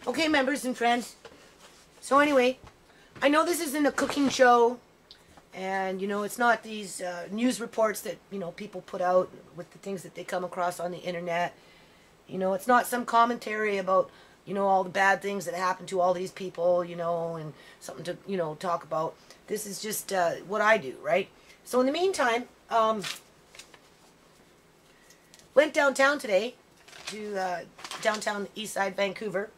Okay, members and friends. So anyway, I know this isn't a cooking show, and you know it's not these news reports that people put out with the things that they come across on the internet. You know, it's not some commentary about all the bad things that happen to all these people, and something to talk about. This is just what I do, right? So in the meantime, went downtown today to downtown East Side Vancouver.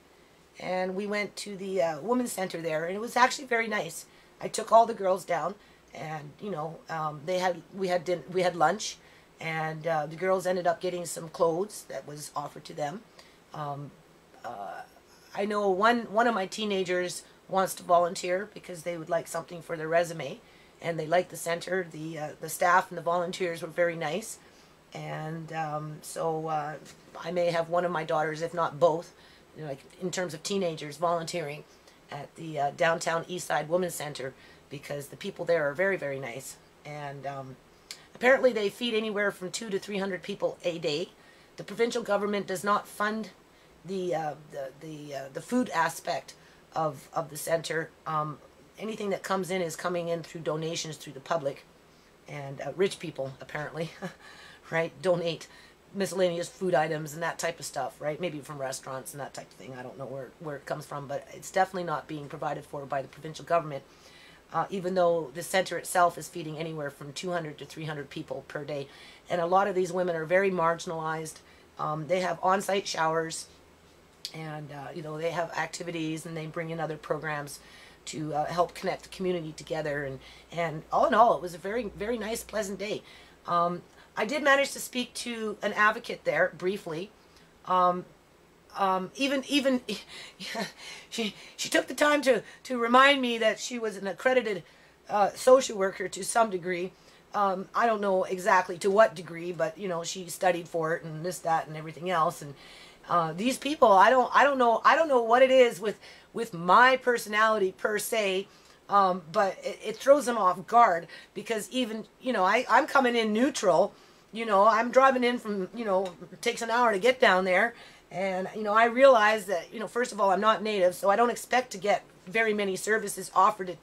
And we went to the women's center there, and it was actually very nice. I took all the girls down, and we had lunch, and the girls ended up getting some clothes that was offered to them. I know one of my teenagers wants to volunteer because they would like something for their resume, and they liked the center. The staff and the volunteers were very nice, and so I may have one of my daughters, if not both, like in terms of teenagers volunteering at the downtown East Side Women's Center, because the people there are very, very nice. And apparently they feed anywhere from 200 to 300 people a day. The provincial government does not fund the food aspect of the center. Anything that comes in is coming in through donations through the public, and rich people apparently, right, donate miscellaneous food items and that type of stuff, right? Maybe from restaurants and that type of thing. I don't know where it comes from, but it's definitely not being provided for by the provincial government, even though the center itself is feeding anywhere from 200 to 300 people per day. And a lot of these women are very marginalized. They have on-site showers, and they have activities, and they bring in other programs to help connect the community together. And all in all, it was a very, very nice, pleasant day. I did manage to speak to an advocate there briefly. Even she took the time to remind me that she was an accredited social worker to some degree. I don't know exactly to what degree, but she studied for it and this, that, and everything else. And these people, I don't know what it is with my personality per se. But it throws them off guard, because even I'm coming in neutral. I'm driving in from, it takes an hour to get down there. And, I realize that, first of all, I'm not native, so I don't expect to get very many services offered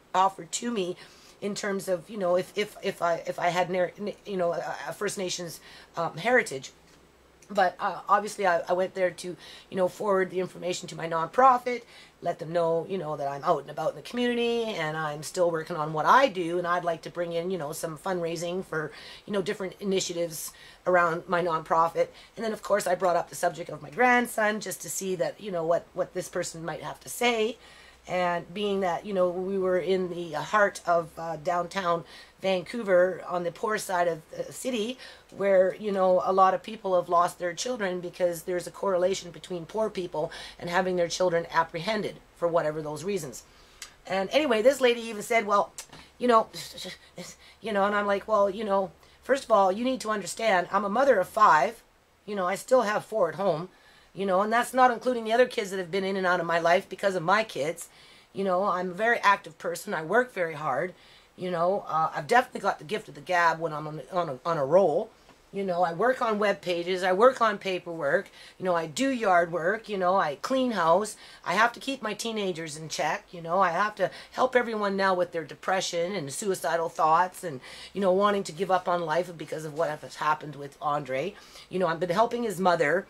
to me in terms of, if I had, a First Nations heritage. But obviously I went there to, forward the information to my nonprofit, let them know, that I'm out and about in the community, and I'm still working on what I do, and I'd like to bring in, some fundraising for, different initiatives around my nonprofit. And then, of course, I brought up the subject of my grandson, just to see that, what this person might have to say. And being that, we were in the heart of downtown Vancouver, on the poor side of the city, where, a lot of people have lost their children, because there's a correlation between poor people and having their children apprehended for whatever those reasons. And anyway, this lady even said, well, and I'm like, well, first of all, you need to understand, I'm a mother of 5, I still have 4 at home. And that's not including the other kids that have been in and out of my life because of my kids. I'm a very active person. I work very hard. I've definitely got the gift of the gab when I'm on a roll. I work on web pages. I work on paperwork. I do yard work. I clean house. I have to keep my teenagers in check. I have to help everyone now with their depression and suicidal thoughts, and, wanting to give up on life because of what has happened with Andre. I've been helping his mother,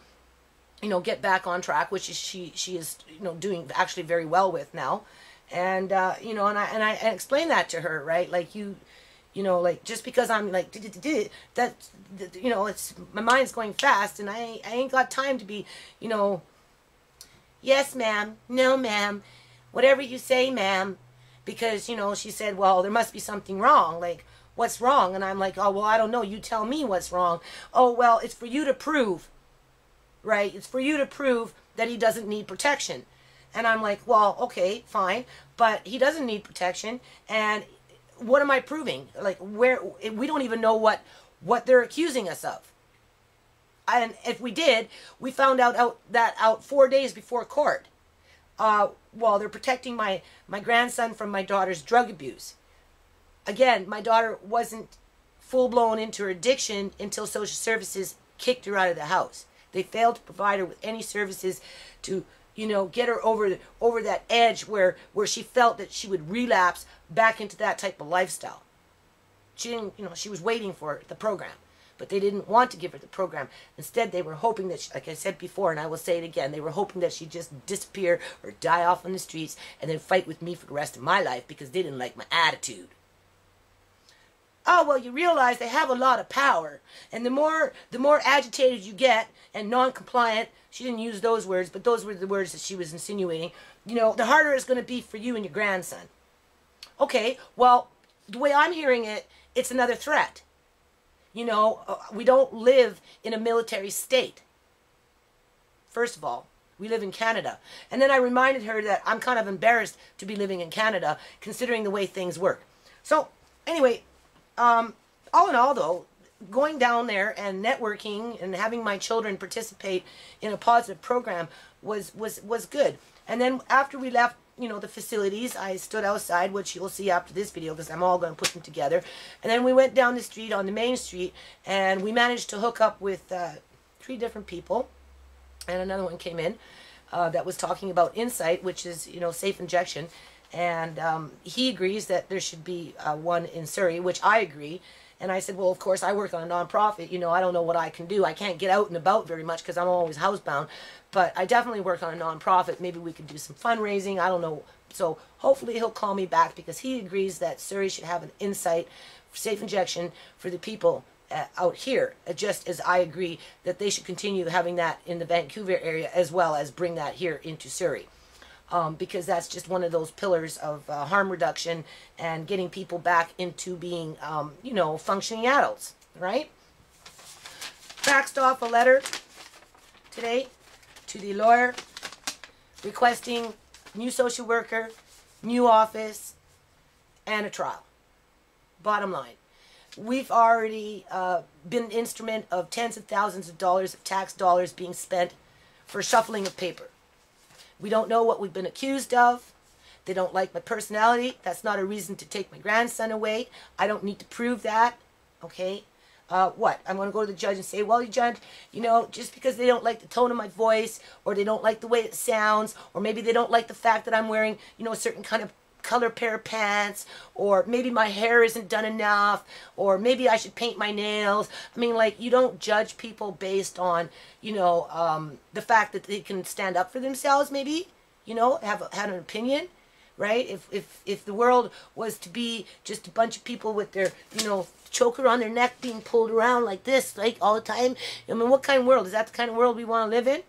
get back on track, which is she is, doing actually very well with now. And, and I explained that to her, right? Like, like, just because I'm like, that, it's, my mind's going fast, and I ain't got time to be, yes, ma'am, no, ma'am, whatever you say, ma'am, because, she said, well, there must be something wrong. Like, what's wrong? And I'm like, oh, well, I don't know. You tell me what's wrong. Oh, well, it's for you to prove. Right? It's for you to prove that he doesn't need protection. And I'm like, well, okay, fine, but he doesn't need protection, and what am I proving? Like, where, we don't even know what they're accusing us of. And if we did, we found out 4 days before court. Well, they're protecting my grandson from my daughter's drug abuse. Again, my daughter wasn't full-blown into her addiction until social services kicked her out of the house. They failed to provide her with any services to you know, get her over that edge where she felt that she would relapse back into that type of lifestyle. She didn't, you know, she was waiting for the program, but they didn't want to give her the program. Instead, they were hoping that, like I said before, and I will say it again, they were hoping that she'd just disappear or die off on the streets and then fight with me for the rest of my life because they didn't like my attitude. Oh, well, you realize they have a lot of power, and the more agitated you get and non-compliant, she didn't use those words, but those were the words that she was insinuating, you know, the harder it's going to be for you and your grandson. Okay, well, the way I'm hearing it, it's another threat. You know, we don't live in a military state. First of all, we live in Canada. And then I reminded her that I'm kind of embarrassed to be living in Canada, considering the way things work. So, anyway, all in all, though, going down there and networking and having my children participate in a positive program was good. And then after we left, you know, the facilities, I stood outside, which you'll see after this video because I'm all going to put them together. And then we went down the street on the main street and we managed to hook up with 3 different people. And another one came in that was talking about Insight, which is, you know, safe injection. And he agrees that there should be one in Surrey, which I agree. And I said, well, of course, I work on a nonprofit. You know, I don't know what I can do. I can't get out and about very much because I'm always housebound. But I definitely work on a nonprofit. Maybe we could do some fundraising. I don't know. So hopefully he'll call me back because he agrees that Surrey should have an Insight safe injection for the people out here. Just as I agree that they should continue having that in the Vancouver area as well as bring that here into Surrey. Because that's just one of those pillars of harm reduction and getting people back into being, you know, functioning adults, right? Faxed off a letter today to the lawyer requesting new social worker, new office, and a trial. Bottom line, we've already been an instrument of tens of thousands of dollars of tax dollars being spent for shuffling of paper. We don't know what we've been accused of. They don't like my personality. That's not a reason to take my grandson away. I don't need to prove that. Okay? What? I'm going to go to the judge and say, well, Judge, you know, just because they don't like the tone of my voice, or they don't like the way it sounds, or maybe they don't like the fact that I'm wearing, you know, a certain kind of color pair of pants, or maybe my hair isn't done enough, or maybe I should paint my nails. I mean, like, you don't judge people based on, you know, the fact that they can stand up for themselves, maybe, you know, have an opinion, right? If the world was to be just a bunch of people with their, you know, choker on their neck being pulled around like this, like, all the time, I mean, what kind of world? Is that the kind of world we want to live in?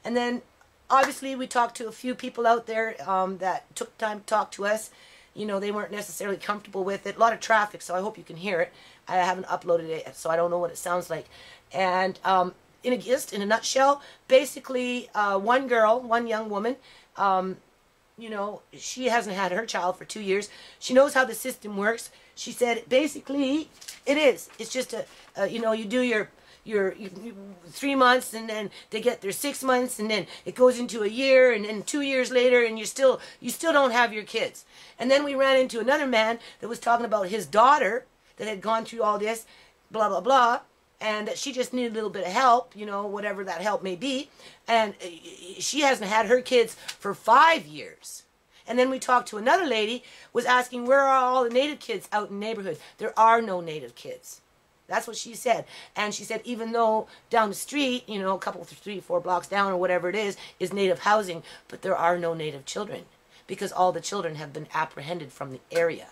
And then obviously, we talked to a few people out there that took time to talk to us. You know, they weren't necessarily comfortable with it. A lot of traffic, so I hope you can hear it. I haven't uploaded it, so I don't know what it sounds like. And in a nutshell, basically, one girl, one young woman, you know, she hasn't had her child for 2 years. She knows how the system works. She said, basically, it is. It's just you know, you do your 3 months, and then they get their 6 months, and then it goes into a year, and then 2 years later, and you still don't have your kids. And then we ran into another man that was talking about his daughter that had gone through all this, blah, blah, blah, and that she just needed a little bit of help, you know, whatever that help may be. And she hasn't had her kids for 5 years. And then we talked to another lady, was asking, where are all the Native kids out in the neighborhood? There are no Native kids. That's what she said. And she said, even though down the street, you know, a couple, 3, 4 blocks down or whatever it is Native housing, but there are no Native children because all the children have been apprehended from the area,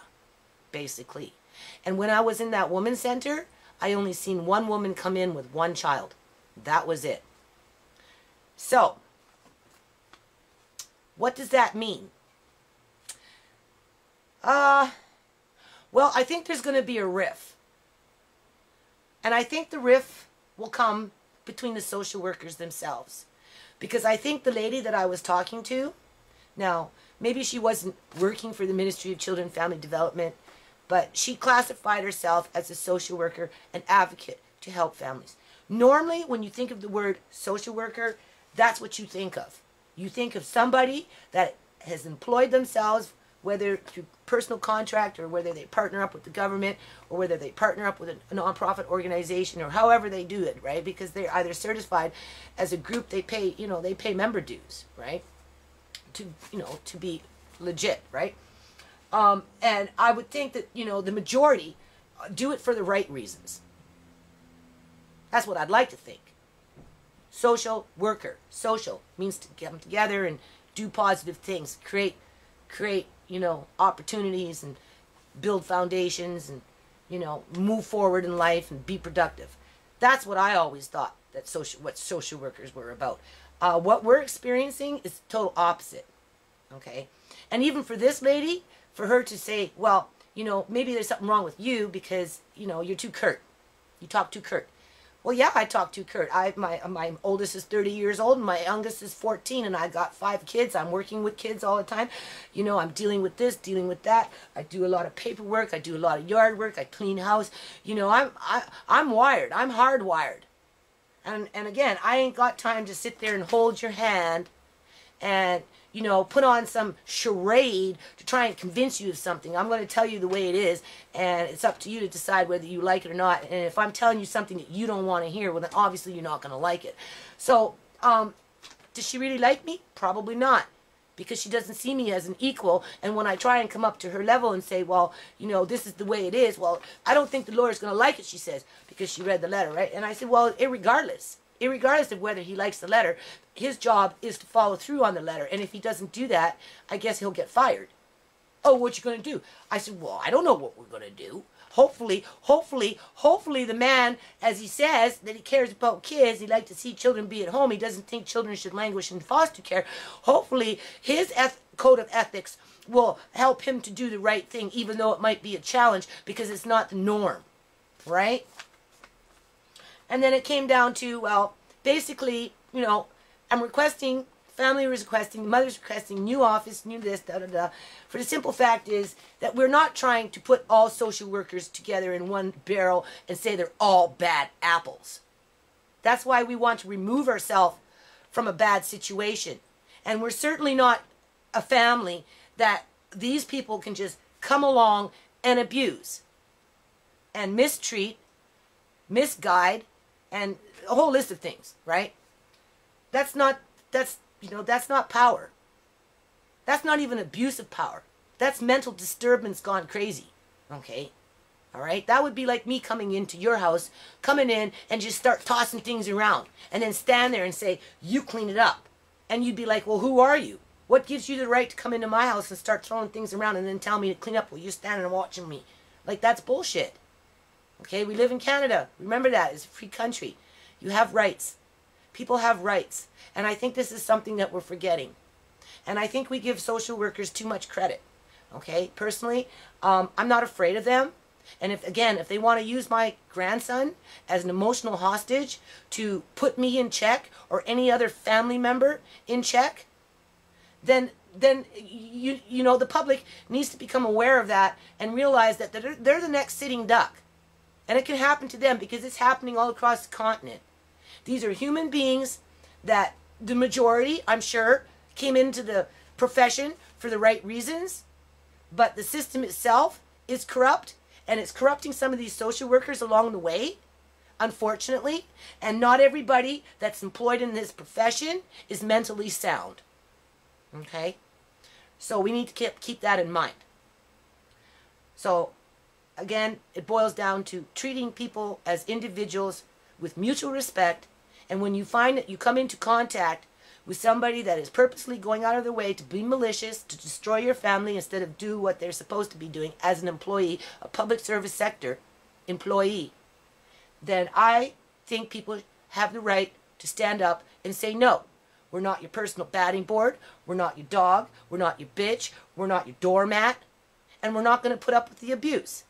basically. And when I was in that women's center, I only seen one woman come in with one child. That was it. So, what does that mean? Well, I think there's going to be a rift. And I think the rift will come between the social workers themselves. Because I think the lady that I was talking to, now, maybe she wasn't working for the Ministry of Children and Family Development, but she classified herself as a social worker, an advocate to help families. Normally, when you think of the word social worker, that's what you think of. You think of somebody that has employed themselves, whether through personal contract or whether they partner up with the government or whether they partner up with a nonprofit organization or however they do it, right? Because they're either certified as a group, they pay, you know, they pay member dues, right? to be legit, right? And I would think that, the majority do it for the right reasons. That's what I'd like to think. Social worker. Social means to come together and do positive things, create, opportunities and build foundations and, move forward in life and be productive. That's what I always thought that what social workers were about. What we're experiencing is total opposite. Okay? And even for this lady, for her to say, well, maybe there's something wrong with you because, you're too curt. You talk too curt. Well, yeah, I talk too curt. My oldest is 30 years old and my youngest is 14 and I got 5 kids. I'm working with kids all the time. I'm dealing with this, dealing with that. I do a lot of paperwork. I do a lot of yard work. I clean house. I'm wired. I'm hardwired. And again, I ain't got time to sit there and hold your hand and, put on some charade to try and convince you of something. I'm going to tell you the way it is, and it's up to you to decide whether you like it or not. And if I'm telling you something that you don't want to hear, well, then obviously you're not going to like it. So, does she really like me? Probably not, because she doesn't see me as an equal. And when I try and come up to her level and say, well, this is the way it is, well, I don't think the lawyer's going to like it, she says, because she read the letter, right? And I said, well, irregardless of whether he likes the letter, his job is to follow through on the letter. And if he doesn't do that, I guess he'll get fired. Oh, what you going to do? I said, well, I don't know what we're going to do. Hopefully the man, as he says, that he cares about kids, he likes to see children be at home, he doesn't think children should languish in foster care. Hopefully his code of ethics will help him to do the right thing, even though it might be a challenge, because it's not the norm, right? And then it came down to, well, basically, I'm requesting, family was requesting, mother's requesting, new office, new this, da-da-da. For the simple fact is that we're not trying to put all social workers together in one barrel and say they're all bad apples. That's why we want to remove ourselves from a bad situation. And we're certainly not a family that these people can just come along and abuse and mistreat, misguide, and a whole list of things, right? That's not power. That's not even abuse of power. That's mental disturbance gone crazy, okay? All right? That would be like me coming into your house, coming in and just start tossing things around and then stand there and say, you clean it up. And you'd be like, well, who are you? What gives you the right to come into my house and start throwing things around and then tell me to clean up while you're standing and watching me? Like, that's bullshit. Okay, we live in Canada. Remember that. It's a free country. You have rights. People have rights. And I think this is something that we're forgetting. And I think we give social workers too much credit. Okay, personally, I'm not afraid of them. And if they want to use my grandson as an emotional hostage to put me in check or any other family member in check, then the public needs to become aware of that and realize that they're the next sitting duck. And it can happen to them because it's happening all across the continent. These are human beings that the majority, I'm sure, came into the profession for the right reasons. But the system itself is corrupt. And it's corrupting some of these social workers along the way, unfortunately. And not everybody that's employed in this profession is mentally sound. Okay? So we need to keep that in mind. So again, it boils down to treating people as individuals with mutual respect. And when you find that you come into contact with somebody that is purposely going out of their way to be malicious, to destroy your family instead of do what they're supposed to be doing as an employee, a public service sector employee, then I think people have the right to stand up and say, no, we're not your personal batting board, we're not your dog, we're not your bitch, we're not your doormat, and we're not going to put up with the abuse.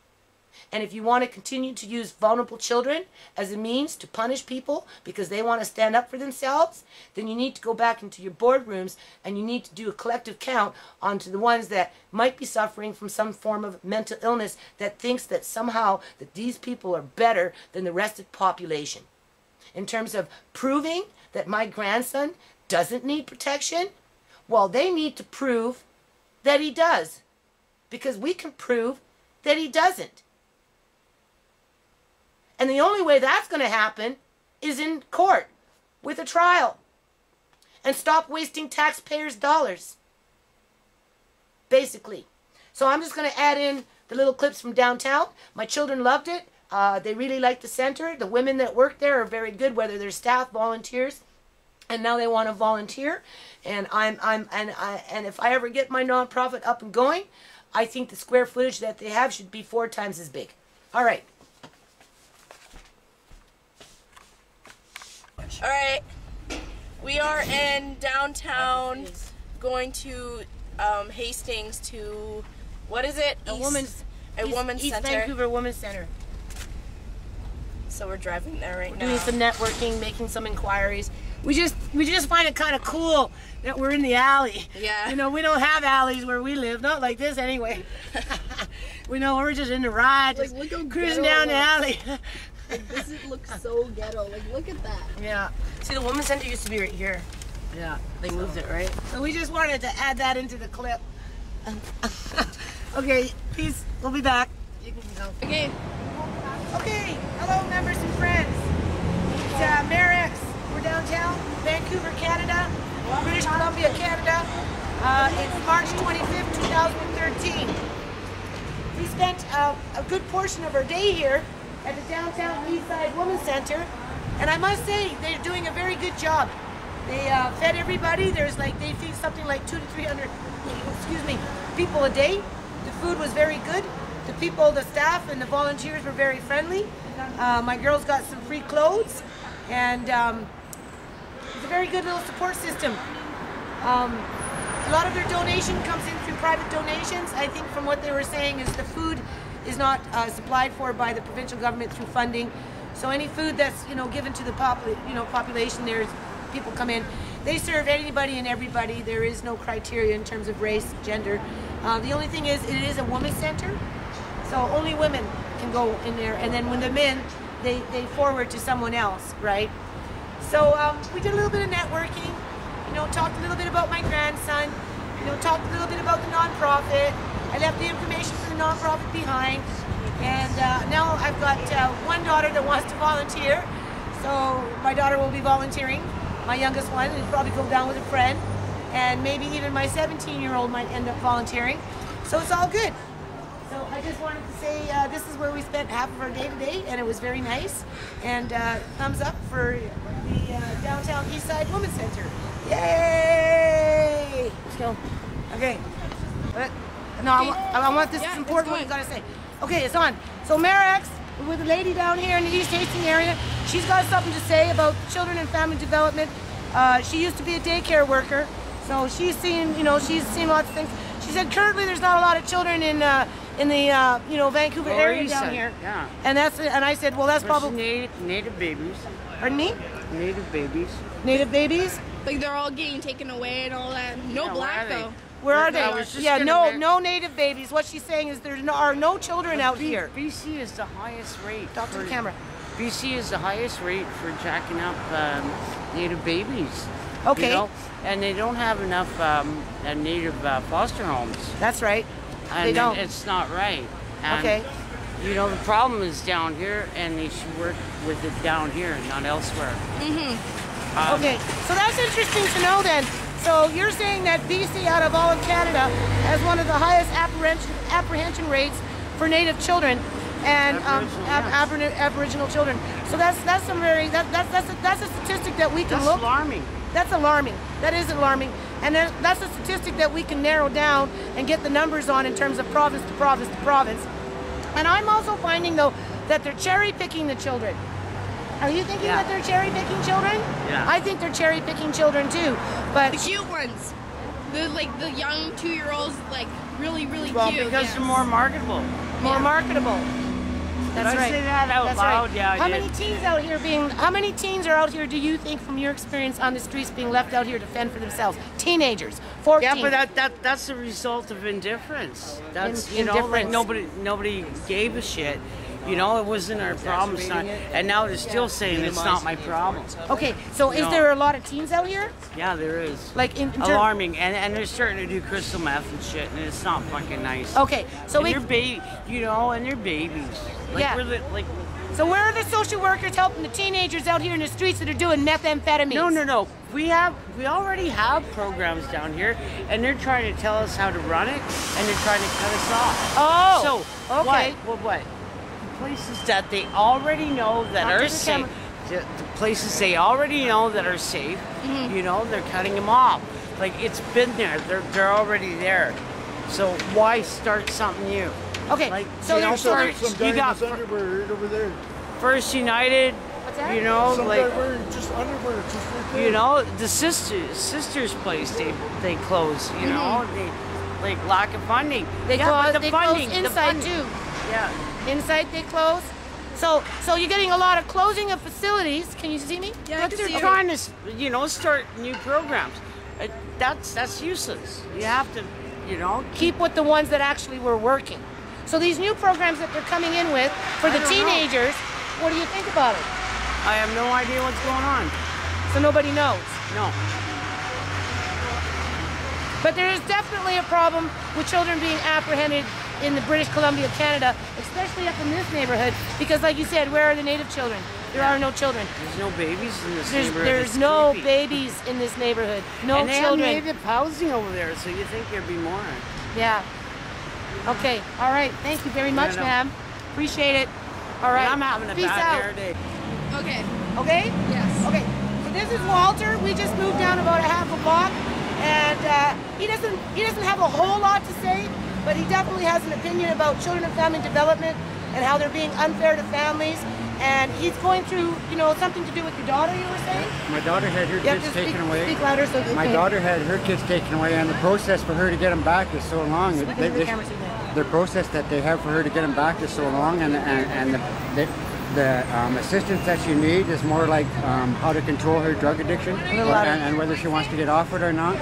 And if you want to continue to use vulnerable children as a means to punish people because they want to stand up for themselves, then you need to go back into your boardrooms and you need to do a collective count onto the ones that might be suffering from some form of mental illness that thinks that somehow that these people are better than the rest of the population. In terms of proving that my grandson doesn't need protection, well, they need to prove that he does, because we can prove that he doesn't. And the only way that's going to happen is in court with a trial. And stop wasting taxpayers' dollars. basically. So I'm just going to add in the little clips from downtown. My children loved it. They really liked the center. The women that work there are very good, whether they're staff, volunteers, and now they want to volunteer. And and if I ever get my nonprofit up and going, I think the square footage that they have should be 4 times as big. All right. All right. We are in downtown, going to Hastings to, what is it? Women's center. Vancouver Women's Center. So we're driving there right now. Doing some networking, making some inquiries. We just find it kind of cool that we're in the alley. Yeah. You know, we don't have alleys where we live, not like this anyway. We know we're just in the ride, just look how cruising down the alley. Like, this looks so ghetto. Like, look at that. Yeah. See, the Women's Center used to be right here. Yeah. They moved it, right? So we just wanted to add that into the clip. Okay, peace. We'll be back. You can go. Okay. Okay, hello members and friends. It's Mayor X. We're downtown, Vancouver, Canada, British Columbia, Canada. It's March 25th, 2013. We spent a good portion of our day here at the downtown Eastside Women's Center, and I must say they're doing a very good job. They fed everybody. There's like, they feed something like 200 to 300, excuse me, people a day. The food was very good. The people, the staff, and the volunteers were very friendly. My girls got some free clothes, and it's a very good little support system. A lot of their donation comes in through private donations. I think from what they were saying is the food is not supplied for by the provincial government through funding. So any food that's given to the population, there's people come in. They serve anybody and everybody. There is no criteria in terms of race, gender. The only thing is, it is a women's center, so only women can go in there. And then when the men, they forward to someone else, right? So we did a little bit of networking. Talked a little bit about my grandson. Talked a little bit about the nonprofit. I left the information for the nonprofit behind. And now I've got one daughter that wants to volunteer. So my daughter will be volunteering. My youngest one will probably go down with a friend. And maybe even my 17-year-old might end up volunteering. So it's all good. So I just wanted to say this is where we spent half of our day today, and it was very nice. And thumbs up for the downtown Eastside Women's Center. Yay! Let's go. Okay. No, I want this is important what you gotta say. Okay, it's on. So Mayor X, with a lady down here in the East Hastings area, she's got something to say about children and family development. She used to be a daycare worker, so she's seen, she's seen lots of things. She said currently there's not a lot of children in the Vancouver area down here. Yeah. And I said, well, that's probably native babies. Pardon me? Native babies. Native babies? Like they're all getting taken away and all that. No black though. Where are they? Yeah, no native babies. What she's saying is there are no children out here. BC is the highest rate. Talk to the camera. BC is the highest rate for jacking up native babies. Okay. And they don't have enough native foster homes. That's right. And they don't. It's not right. And, okay. The problem is down here, and they should work with it down here, not elsewhere. Mm-hmm. Okay, so that's interesting to know then. So you're saying that BC, out of all of Canada, has one of the highest apprehension rates for Native children and Aboriginal children. So that's some very that's a statistic that we can That's alarming. That's alarming. That is alarming, and that's a statistic that we can narrow down and get the numbers on in terms of province to province to province. And I'm also finding though that they're cherry picking the children. Are you thinking that they're cherry picking children? Yeah. I think they're cherry picking children too, but the cute ones, the young 2-year-olds, like really cute. Because they're more marketable. More marketable. That's right. Say that out loud. Right. Yeah. How many teens are out here? Do you think, from your experience on the streets, being left out here to fend for themselves? Teenagers, 14. Yeah, but that's the result of indifference. That's indifference. like nobody gave a shit. It wasn't our problem, and now they're still saying it's not my problem. Okay, so is there a lot of teens out here? Yeah, there is. Like alarming, and they're starting to do crystal meth and shit, and it's not fucking nice. Okay, so and they're babies. So where are the social workers helping the teenagers out here in the streets that are doing methamphetamines? No. we already have programs down here, and they're trying to tell us how to run it, and they're trying to cut us off. Oh, So okay. what? Places that they already know that Talk to are the safe. camera. The places they already know that are safe. You know, they're cutting them off. Like, it's been there. They're already there. So why start something new? Okay, Like, so you know, there's first, you got underwear right over there. First United. What's that? You know, Some like, guy wearing just underwear, just right there. you know, the sister's place they close. You know, they like lack of funding. They Yeah, close. but the They funding, close the inside funding. too. Yeah. Inside they close. So you're getting a lot of closing of facilities. Can you see me? Yeah, I But can they're see it. trying to, you know, start new programs. That's useless. You have to, you know, Keep with the ones that actually were working. So these new programs that they're coming in with for the I don't know. teenagers, what do you think about it? I have no idea what's going on. So nobody knows. No. But there is definitely a problem with children being apprehended in the British Columbia, Canada, especially up in this neighborhood, because like you said, where are the native children? There are no children. There's no babies in this neighborhood. There's It's no creepy. babies in this neighborhood. No and they children. have native housing over there, so you think there'd be more. Yeah. Okay. All right. Thank you very much, no. ma'am. Appreciate it. All right. And I'm having a Peace bad out. hair day. Okay. Okay? Yes. Okay. So this is Walter. We just moved down about a half a block, and he doesn't have a whole lot to say, but he definitely has an opinion about children and family development and how they're being unfair to families. And he's going through, you know, something to do with your daughter, you were saying? My daughter had her You have kids to taken away. Speak louder so My daughter had her kids taken away, and the process for her to get them back is so long. Speak into the camera so you can- The process that they have for her to get them back is so long, and the assistance that she needs is more like how to control her drug addiction little louder. and whether she wants to get off it or not.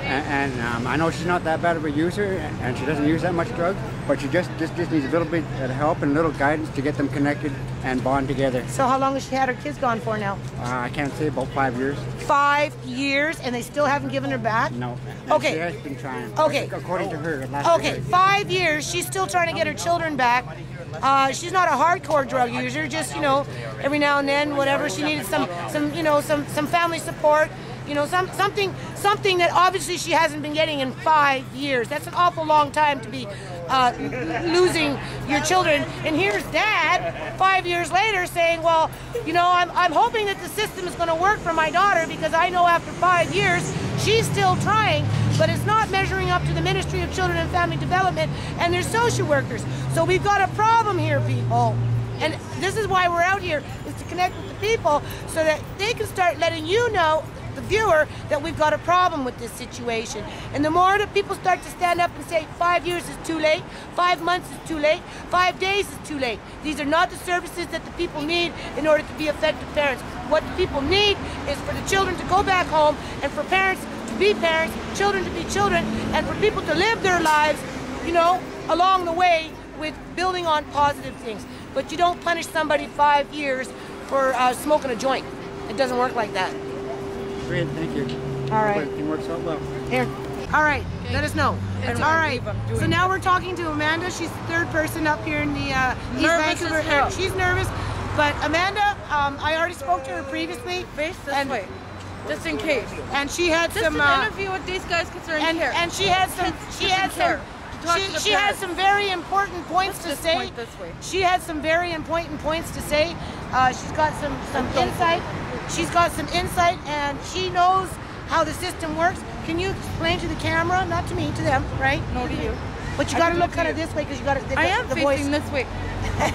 And I know she's not that bad of a user, and she doesn't use that much drug, but she just needs a little bit of help and a little guidance to get them connected and bond together. So how long has she had her kids gone for now? I can't say about 5 years. 5 years, and they still haven't given her back? No. And Okay. She has been trying. Okay. According to her. Okay, 5 years. She's still trying to get her children back. She's not a hardcore drug user. Just, you know, every now and then, whatever. She needed some family support. You know, something that obviously she hasn't been getting in 5 years. That's an awful long time to be losing your children. And here's Dad, 5 years later, saying, "Well, you know, I'm hoping that the system is going to work for my daughter because I know after 5 years she's still trying, but it's not measuring up to the Ministry of Children and Family Development and their social workers. So we've got a problem here, people." And this is why we're out here, is to connect with the people so that they can start letting you know, the viewer, that we've got a problem with this situation. And the more that people start to stand up and say 5 years is too late, 5 months is too late, 5 days is too late. These are not the services that the people need in order to be effective parents. What the people need is for the children to go back home, and for parents to be parents, children to be children, and for people to live their lives, you know, along the way with building on positive things. But you don't punish somebody 5 years for smoking a joint. It doesn't work like that. Great, thank you. All right. Everything works out well. Here. All right. Let us know. All right. So now we're talking to Amanda. She's the third person up here in the East Vancouver area. She's nervous. But Amanda, I already spoke to her previously. Face this way, just in case. And she had Just some an interview with these guys concerning care. and she had some she had some very important points to say. Point this way. She had some very important points to say. She's got some insight. She's got some insight, and she knows how the system works. Can you explain to the camera, not to me, to them, right? No to you. But you got to look kind of this way because you got to. I am the facing voice. this way.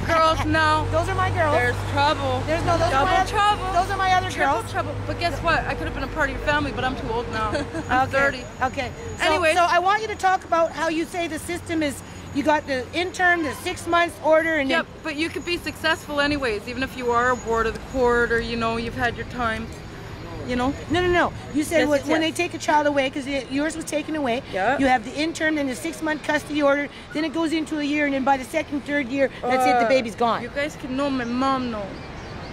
Girls, no. Those are my girls. There's trouble. There's no those are my double other, trouble. Those are my other Triple girls. trouble. But guess what? I could have been a part of your family, but I'm too old now. I'm 30. Okay. So, Anyways. so I want you to talk about how you say the system is. You got the interim, the 6 months order, and Yep, but you could be successful anyways, even if you are a ward of the court or, you know, you've had your time. You know? No. You said Yes, when yes. they take a child away, because yours was taken away, Yeah. you have the interim, then the 6 month custody order, then it goes into a year, and then by the second, third year, that's it, the baby's gone. You guys can know my mom know.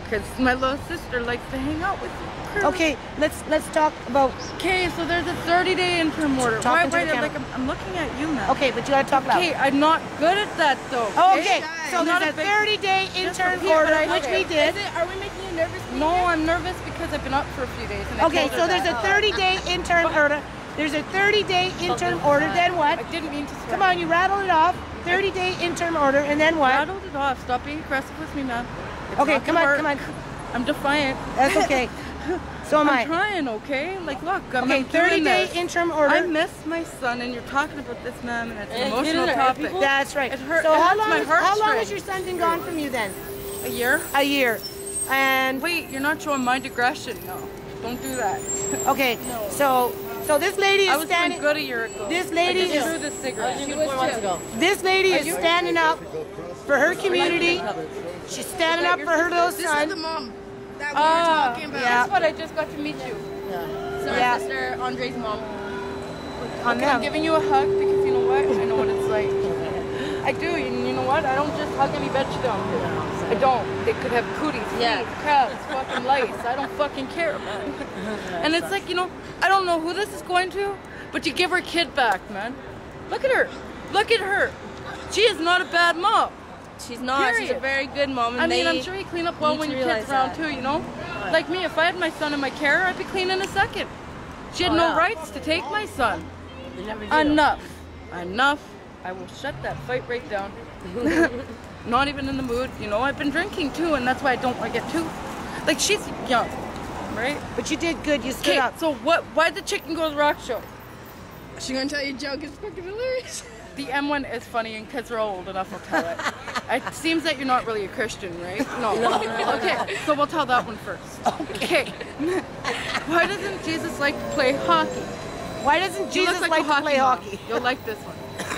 Because my little sister likes to hang out with you. worker. Okay, let's talk about. Okay, so there's a 30-day interim order. Talking to the camera. Like I'm looking at you, man. Okay, but you gotta talk loud. Okay, I'm not good at that though. Okay, so there's a 30-day intern order, which we did. Are we making you nervous? No, I'm nervous because I've been up for a few days. And Okay, so there's a 30-day intern order. There's a 30-day interim order. Then what? I didn't mean to swear. Come on, you rattled it off. 30-day interim order, and then what? Rattled it off. Stop being aggressive with me, man. It's Okay, not come gonna on, work. come on. I'm defiant. That's okay. So am I'm I. trying, okay? Like, look, I'm Okay, doing 30-day this. interim order. I miss my son, and you're talking about this, man, and it's an emotional topic. That's right. It hurt- So it how hurts long? my How long heartstrings. has your son been gone from you then? A year? A year. And Wait, you're not showing my digression. No, don't do that. okay, so this lady I is was standing. doing good a year ago. This lady I just is. threw the cigarette. This lady is standing up for her community. She's standing up for her little This is the son. mom that we were talking about. yeah. That's what I just got to meet you. It's our Yeah. sister, Andre's mom. On Okay, I'm them. giving you a hug because you know what? I know what it's like. I do, and you know what? I don't just hug any vegetable. I don't. They could have cooties, fleas, crabs, fucking lice. I don't fucking care, man. And it's like, you know, I don't know who this is going to, but you give her kid back, man. Look at her. Look at her. She is not a bad mom. She's not. She's a Period. very good mom. And I mean, they I'm sure you clean up well need when to your kid's realize around that. too, you know? Like me, if I had my son in my care, I'd be clean in a second. She had no rights to take my son. Enough. Enough. I will shut that fight right down. Not even in the mood. You know, I've been drinking too, and that's why I don't want to get too... Like, she's young, right? But you did good. You stood Okay, up. so why'd the chicken go to the rock show? She gonna tell you a joke. It's fucking hilarious. The M one is funny, and kids are old enough will tell it. It seems that you're not really a Christian, right? No. Okay, so we'll tell that one first. Okay. Why doesn't Jesus like to play hockey? Why doesn't You Jesus look like a to play mom. hockey? You'll like this one.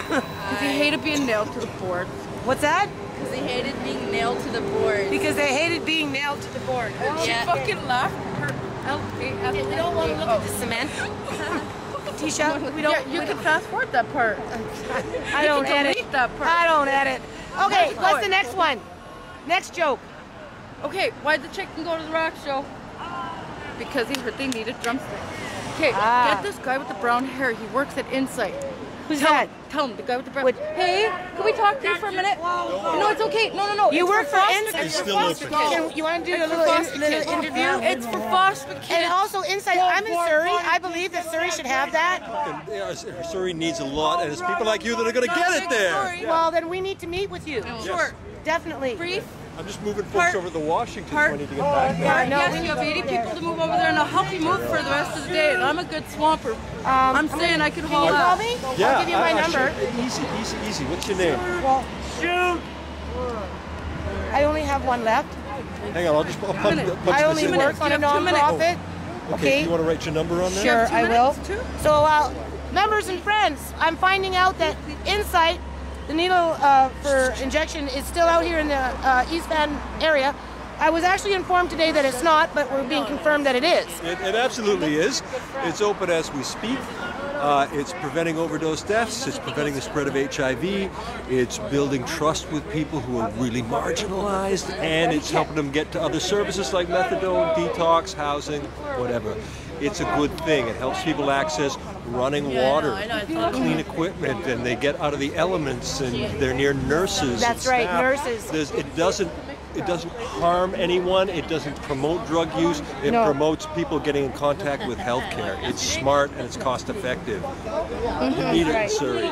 Because he hated being nailed to the board. What's that? Because they hated being nailed to the board. Because they hated being nailed to the board. She fucking laughed. Her We don't want to look at the cement. Tisha, we don't. Yeah, you can fast forward that part. I don't can edit. delete that part. I don't edit. Okay, That's what's good. the next one? Next joke. Okay, why'd the chicken go to the rock show? Because he heard they needed drumsticks. Okay, Ah. get this guy with the brown hair. He works at Insight. Who's Tell that? him, tell him, the guy with the brown. What- Hey, can we talk to you for a minute? No, it's okay. No. You it's work for foster Insight. kids. It's For still foster open. kids. You want to do a It's for little, foster little kids. interview? It's for foster kids. And also Insight. I'm in Surrey. I believe that Surrey should have that. Yeah, Surrey needs a lot, and it's people like you that are going to get it there. Well, then we need to meet with you. Sure. Definitely. Brief. I'm just moving folks Part- over to Washington. part- I need to get back there. Yeah, no, yes, we you need have to 80 go there. people to move over there, and I'll help you move for the rest of the day. And I'm a good swamper. I'm saying I can Can haul you call out. me? Yeah, I'll give you my number. Easy. What's your name? Well, shoot. I only have one left. Hang on, I'll punch I only this in. work on a You have 2 minutes. nonprofit. Okay, you want to write your number on there? Sure, two I will. minutes, too? So, members and friends, I'm finding out that Insight, the needle for injection, is still out here in the East Van area. I was actually informed today that it's not, but we're being confirmed that it is. It absolutely is. It's open as we speak. It's preventing overdose deaths. It's preventing the spread of HIV. It's building trust with people who are really marginalized, and it's helping them get to other services like methadone, detox, housing, whatever. It's a good thing. It helps people access running water, clean equipment, and they get out of the elements, and they're near nurses. That's and right, staff. nurses. It doesn't harm anyone. It doesn't promote drug use. It No. promotes people getting in contact with healthcare. It's smart and it's cost effective. You need it in Surrey.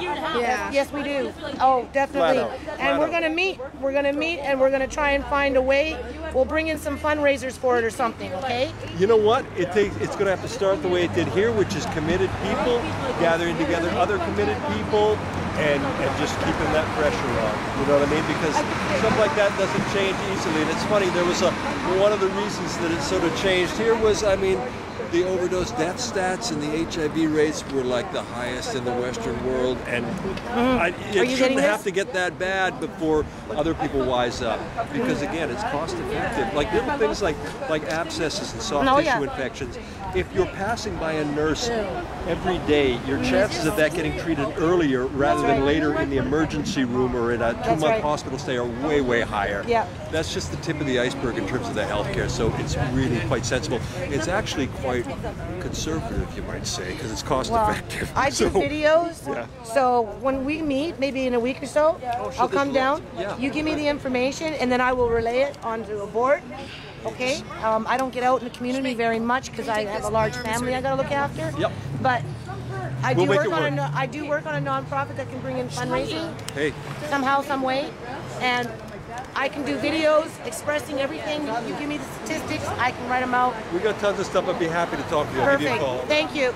Yes, we do. Oh, definitely. Flat out. And Flat we're out. gonna meet. We're gonna meet, and we're gonna try and find a way. We'll bring in some fundraisers for it or something. Okay? You know what? It's going to have to start the way it did here, which is committed people gathering together other committed people and just keeping that pressure on. You know what I mean? Because stuff like that doesn't change easily. And it's funny, there was one of the reasons that it sort of changed here was, I mean, the overdose death stats and the HIV rates were like the highest in the Western world, and it shouldn't have to get that bad before other people wise up, because again, it's cost effective. Like little things like abscesses and soft tissue infections. If you're passing by a nurse every day, your chances of that getting treated earlier rather than later in the emergency room or in a 2-month hospital stay are way, way higher. Yeah. That's just the tip of the iceberg in terms of the healthcare, so it's really quite sensible. It's actually quite conservative, you might say, because it's cost effective. I do videos, so when we meet, maybe in a week or so, I'll come down, you give me the information, and then I will relay it onto a board. Okay, I don't get out in the community very much because I have a large family I got to look after. Yep. But I do work on I do work on a nonprofit that can bring in fundraising. Somehow, some way, and I can do videos expressing everything. You give me the statistics, I can write them out. We got tons of stuff. I'd be happy to talk to you. I'll give you a call. Thank you.